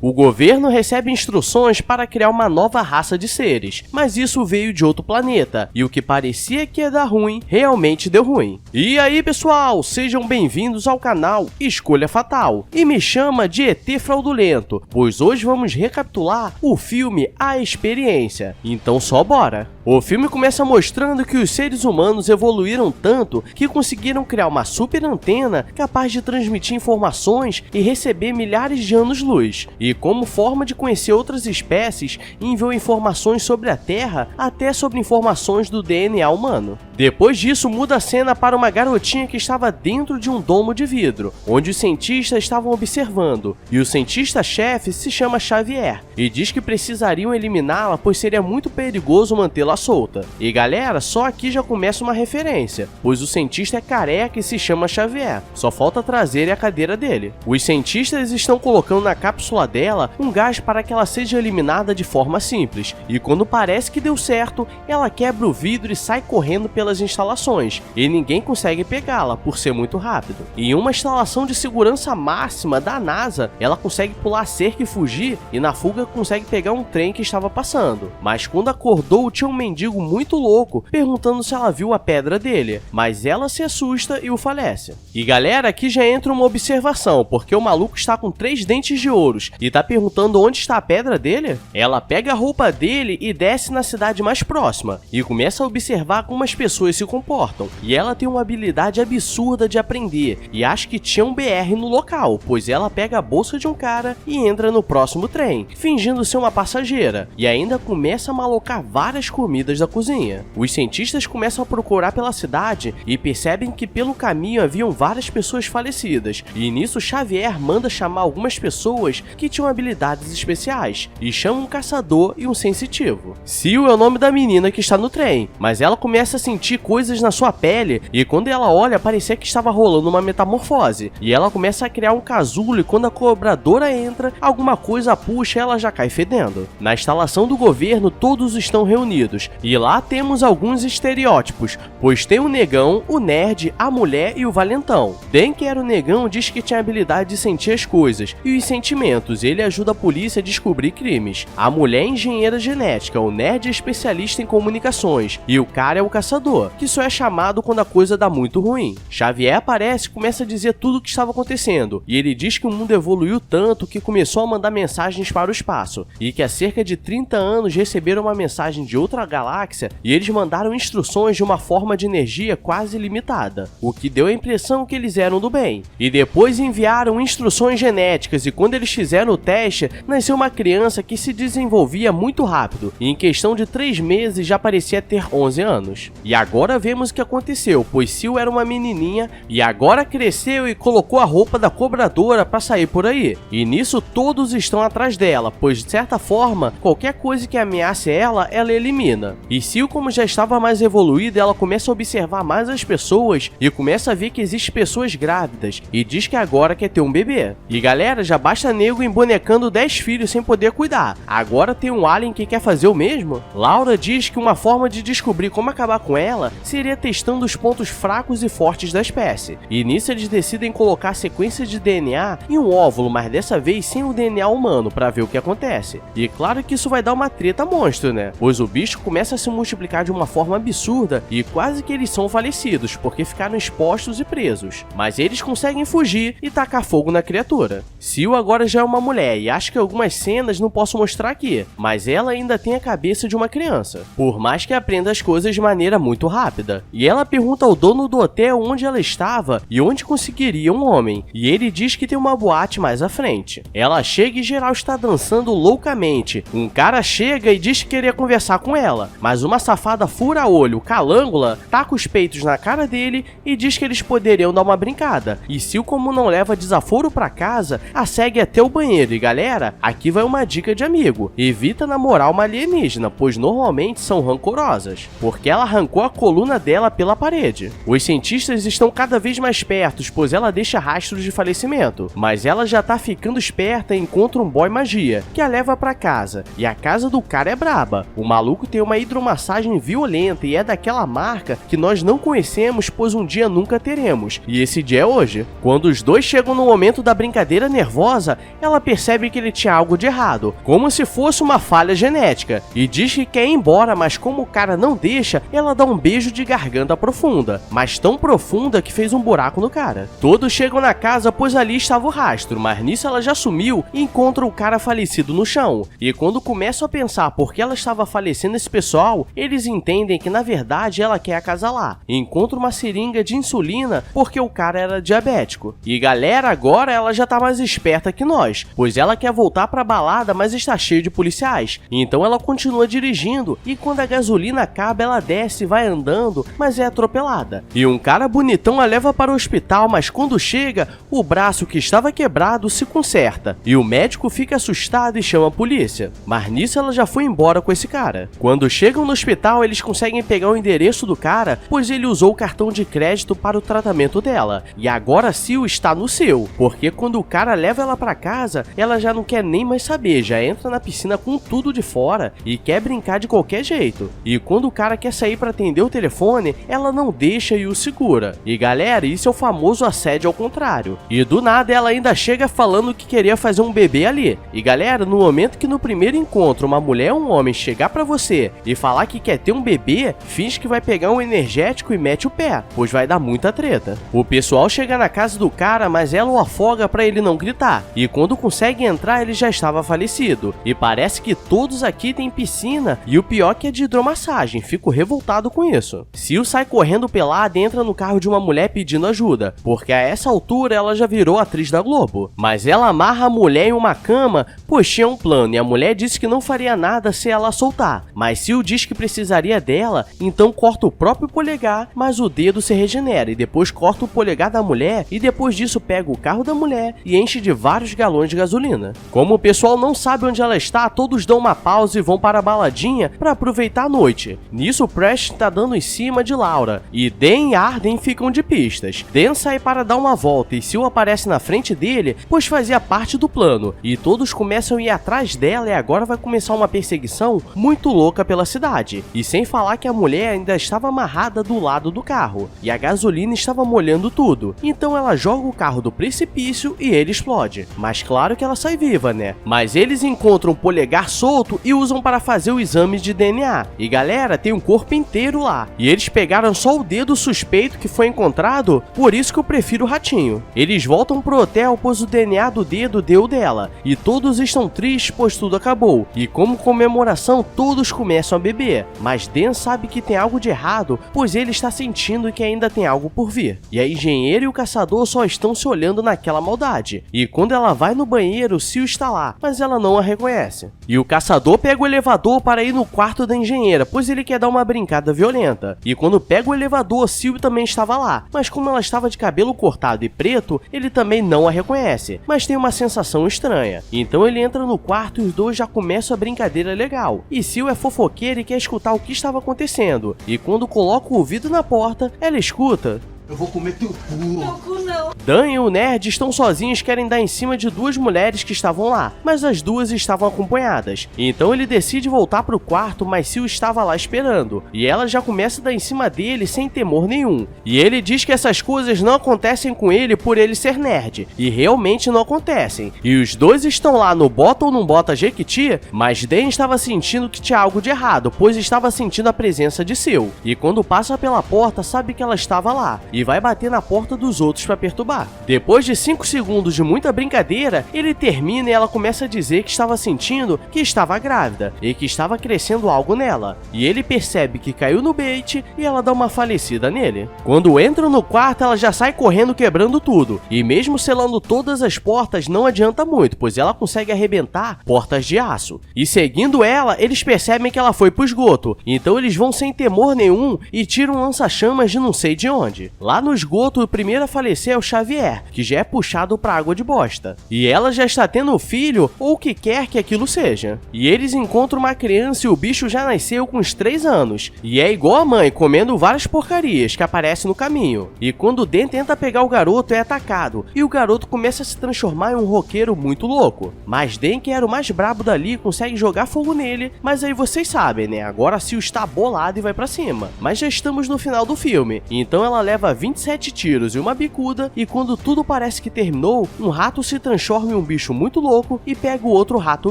O governo recebe instruções para criar uma nova raça de seres, mas isso veio de outro planeta, e o que parecia que ia dar ruim, realmente deu ruim. E aí pessoal, sejam bem-vindos ao canal Escolha Fatal, e me chama de ET Fraudulento, pois hoje vamos recapitular o filme A Experiência, então só bora! O filme começa mostrando que os seres humanos evoluíram tanto que conseguiram criar uma super antena capaz de transmitir informações e receber milhares de anos-luz, e como forma de conhecer outras espécies, enviou informações sobre a Terra até sobre informações do DNA humano. Depois disso, muda a cena para uma garotinha que estava dentro de um domo de vidro, onde os cientistas estavam observando, e o cientista-chefe se chama Xavier, e diz que precisariam eliminá-la pois seria muito perigoso mantê-la solta. E galera, só aqui já começa uma referência, pois o cientista é careca e se chama Xavier, só falta trazer a cadeira dele. Os cientistas estão colocando na cápsula dela um gás para que ela seja eliminada de forma simples, e quando parece que deu certo, ela quebra o vidro e sai correndo pelas instalações, e ninguém consegue pegá-la por ser muito rápido. E em uma instalação de segurança máxima da NASA, ela consegue pular a cerca e fugir, e na fuga consegue pegar um trem que estava passando. Mas quando acordou, tinha um mendigo muito louco perguntando se ela viu a pedra dele, mas ela se assusta e o falece. E galera, aqui já entra uma observação, porque o maluco está com 3 dentes de ouros e tá perguntando onde está a pedra dele. Ela pega a roupa dele e desce na cidade mais próxima e começa a observar como as pessoas se comportam, e ela tem uma habilidade absurda de aprender e acha que tinha um BR no local, pois ela pega a bolsa de um cara e entra no próximo trem, fingindo ser uma passageira, e ainda começa a malocar várias comidas da cozinha. Os cientistas começam a procurar pela cidade e percebem que pelo caminho haviam várias pessoas falecidas, e nisso Xavier manda chamar algumas pessoas que tinham habilidades especiais, e chama um caçador e um sensitivo. Sil é o nome da menina que está no trem, mas ela começa a sentir coisas na sua pele, e quando ela olha parecia que estava rolando uma metamorfose, e ela começa a criar um casulo, e quando a cobradora entra, alguma coisa puxa e ela já cai fedendo. Na instalação do governo todos estão reunidos, e lá temos alguns estereótipos, pois tem o negão, o nerd, a mulher e o valentão. Dan, que era o negão, diz que tinha a habilidade de sentir as coisas e os sentimentos, e ele ajuda a polícia a descobrir crimes. A mulher é engenheira genética, o nerd é especialista em comunicações, e o cara é o caçador, que só é chamado quando a coisa dá muito ruim. Xavier aparece e começa a dizer tudo o que estava acontecendo, e ele diz que o mundo evoluiu tanto que começou a mandar mensagens para o espaço, e que há cerca de 30 anos receberam uma mensagem de outra galáxia e eles mandaram instruções de uma forma de energia quase limitada, o que deu a impressão que eles eram do bem. E depois enviaram instruções genéticas, e quando eles fizeram o teste, nasceu uma criança que se desenvolvia muito rápido, e em questão de 3 meses já parecia ter 11 anos. E agora vemos o que aconteceu, pois Sil era uma menininha e agora cresceu e colocou a roupa da cobradora para sair por aí. E nisso todos estão atrás dela, pois de certa forma, qualquer coisa que ameace ela elimina. E Sil, como já estava mais evoluída, ela começa a observar mais as pessoas e começa a ver que existem pessoas grávidas, e diz que agora quer ter um bebê. E galera, já basta nego embonecando 10 filhos sem poder cuidar, agora tem um alien que quer fazer o mesmo? Laura diz que uma forma de descobrir como acabar com ela seria testando os pontos fracos e fortes da espécie, e nisso eles decidem colocar sequências de DNA em um óvulo, mas dessa vez sem o DNA humano, para ver o que acontece. E claro que isso vai dar uma treta monstro, né? Pois o bicho começa a se multiplicar de uma forma absurda e quase que eles são falecidos, porque ficaram expostos e presos. Mas eles conseguem fugir e tacar fogo na criatura. Sil agora já é uma mulher e acho que algumas cenas não posso mostrar aqui, mas ela ainda tem a cabeça de uma criança, por mais que aprenda as coisas de maneira muito rápida. E ela pergunta ao dono do hotel onde ela estava e onde conseguiria um homem, e ele diz que tem uma boate mais à frente. Ela chega e geral está dançando loucamente. Um cara chega e diz que queria conversar com ela, mas uma safada fura-olho, Calângula, taca os peitos na cara dele e diz que eles poderiam dar uma brincada. E Sil, como não leva desaforo pra casa, a segue até o banheiro. E galera, aqui vai uma dica de amigo: evita namorar uma alienígena, pois normalmente são rancorosas, porque ela arrancou a coluna dela pela parede. Os cientistas estão cada vez mais perto, pois ela deixa rastros de falecimento, mas ela já tá ficando esperta e encontra um boy magia, que a leva pra casa, e a casa do cara é braba. O maluco tem uma hidromassagem violenta e é daquela marca que nós não conhecemos, pois um dia nunca teremos, e esse dia é hoje. Quando os dois chegam no momento da brincadeira nervosa, ela percebe percebe que ele tinha algo de errado, como se fosse uma falha genética, e diz que quer ir embora, mas como o cara não deixa, ela dá um beijo de garganta profunda, mas tão profunda que fez um buraco no cara. Todos chegam na casa, pois ali estava o rastro, mas nisso ela já sumiu e encontra o cara falecido no chão. E quando começam a pensar por que ela estava falecendo esse pessoal, eles entendem que na verdade ela quer acasalar. Encontra uma seringa de insulina porque o cara era diabético. E galera, agora ela já tá mais esperta que nós, pois ela quer voltar pra balada, mas está cheio de policiais. Então ela continua dirigindo e quando a gasolina acaba ela desce e vai andando, mas é atropelada. E um cara bonitão a leva para o hospital, mas quando chega, o braço que estava quebrado se conserta. E o médico fica assustado e chama a polícia. Mas nisso ela já foi embora com esse cara. Quando chegam no hospital, eles conseguem pegar o endereço do cara, pois ele usou o cartão de crédito para o tratamento dela. E agora Sil está no seu, porque quando o cara leva ela para casa, ela já não quer nem mais saber, já entra na piscina com tudo de fora e quer brincar de qualquer jeito. E quando o cara quer sair para atender o telefone, ela não deixa e o segura. E galera, isso é o famoso assédio ao contrário. E do nada ela ainda chega falando que queria fazer um bebê ali. E galera, no momento que no primeiro encontro uma mulher ou um homem chegar pra você e falar que quer ter um bebê, finge que vai pegar um energético e mete o pé, pois vai dar muita treta. O pessoal chega na casa do cara, mas ela o afoga pra ele não gritar. E quando consegue entrar, ele já estava falecido. E parece que todos aqui têm piscina e o pior que é de hidromassagem, fico revoltado com isso. Sil sai correndo pelada e entra no carro de uma mulher pedindo ajuda, porque a essa altura ela já virou atriz da Globo. Mas ela amarra a mulher em uma cama, pois tinha um plano e a mulher disse que não faria nada se ela soltar. Mas Sil diz que precisaria dela, então corta o próprio polegar, mas o dedo se regenera e depois corta o polegar da mulher e depois disso pega o carro da mulher e enche de vários galões de gasolina. Como o pessoal não sabe onde ela está, todos dão uma pausa e vão para a baladinha para aproveitar a noite. Nisso Preston tá dando em cima de Laura e Dan e Arden ficam de pistas. Dan sai para dar uma volta e Sil aparece na frente dele, pois fazia parte do plano, e todos começam a ir atrás dela e agora vai começar uma perseguição muito louca pela cidade. E sem falar que a mulher ainda estava amarrada do lado do carro, e a gasolina estava molhando tudo, então ela joga o carro do precipício e ele explode. Mas claro que ela sai viva, né? Mas eles encontram o polegar solto e usam para fazer o exame de DNA. E galera, tem um corpo inteiro lá, e eles pegaram só o dedo suspeito que foi encontrado, por isso que eu prefiro o ratinho. Eles voltam pro hotel, pois o DNA do dedo deu dela, e todos estão tristes pois tudo acabou, e como comemoração todos começam a beber, mas Dan sabe que tem algo de errado, pois ele está sentindo que ainda tem algo por vir, e a engenheira e o caçador só estão se olhando naquela maldade, e quando ela vai no banheiro, Sil está lá, mas ela não a reconhece, e o caçador pega o elevador para ir no quarto da engenheira, pois ele quer dar uma brincada violenta, e quando pega o elevador, Sil também estava lá, mas como ela estava de cabelo cortado e preto, ele também não a reconhece, mas tem uma sensação estranha. Então ele entra no quarto e os dois já começam a brincadeira legal. E Sil é fofoqueira e quer escutar o que estava acontecendo. E quando coloca o ouvido na porta, ela escuta: Eu vou comer teu cu. Meu cu não. Dan e o nerd estão sozinhos e querem dar em cima de duas mulheres que estavam lá, mas as duas estavam acompanhadas. Então ele decide voltar pro quarto, mas Sil estava lá esperando, e ela já começa a dar em cima dele sem temor nenhum. E ele diz que essas coisas não acontecem com ele por ele ser nerd, e realmente não acontecem. E os dois estão lá no bota ou não bota Jequiti, mas Dan estava sentindo que tinha algo de errado, pois estava sentindo a presença de Sil. E quando passa pela porta, sabe que ela estava lá, e vai bater na porta dos outros para perturbar. Depois de 5 segundos de muita brincadeira, ele termina e ela começa a dizer que estava sentindo que estava grávida e que estava crescendo algo nela. E ele percebe que caiu no bait e ela dá uma falecida nele. Quando entram no quarto, ela já sai correndo quebrando tudo. E mesmo selando todas as portas, não adianta muito, pois ela consegue arrebentar portas de aço. E seguindo ela, eles percebem que ela foi pro esgoto. Então eles vão sem temor nenhum e tiram um lança-chamas de não sei de onde. Lá no esgoto, o primeiro a falecer é o Xavier, que já é puxado pra água de bosta. E ela já está tendo um filho, ou o que quer que aquilo seja. E eles encontram uma criança e o bicho já nasceu com uns 3 anos. E é igual a mãe, comendo várias porcarias que aparecem no caminho. E quando o Dan tenta pegar o garoto, é atacado. E o garoto começa a se transformar em um roqueiro muito louco. Mas Dan, que era o mais brabo dali, consegue jogar fogo nele. Mas aí vocês sabem, né? Agora Sil está bolado e vai pra cima. Mas já estamos no final do filme. Então ela leva 27 tiros e uma bicuda, e quando tudo parece que terminou, um rato se transforma em um bicho muito louco e pega o outro rato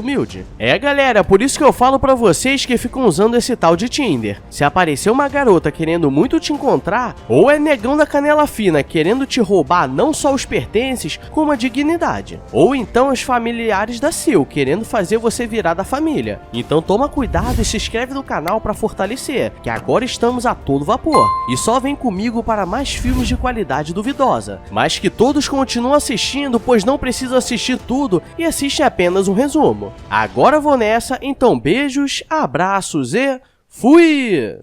humilde. É, galera, por isso que eu falo pra vocês que ficam usando esse tal de Tinder. Se aparecer uma garota querendo muito te encontrar, ou é negão da canela fina querendo te roubar não só os pertences, como a dignidade. Ou então os familiares da Sil querendo fazer você virar da família. Então toma cuidado e se inscreve no canal pra fortalecer, que agora estamos a todo vapor. E só vem comigo para mais filmes de qualidade duvidosa. Mas que todos continuam assistindo, pois não precisam assistir tudo e assistem apenas um resumo. Agora vou nessa, então beijos, abraços e fui!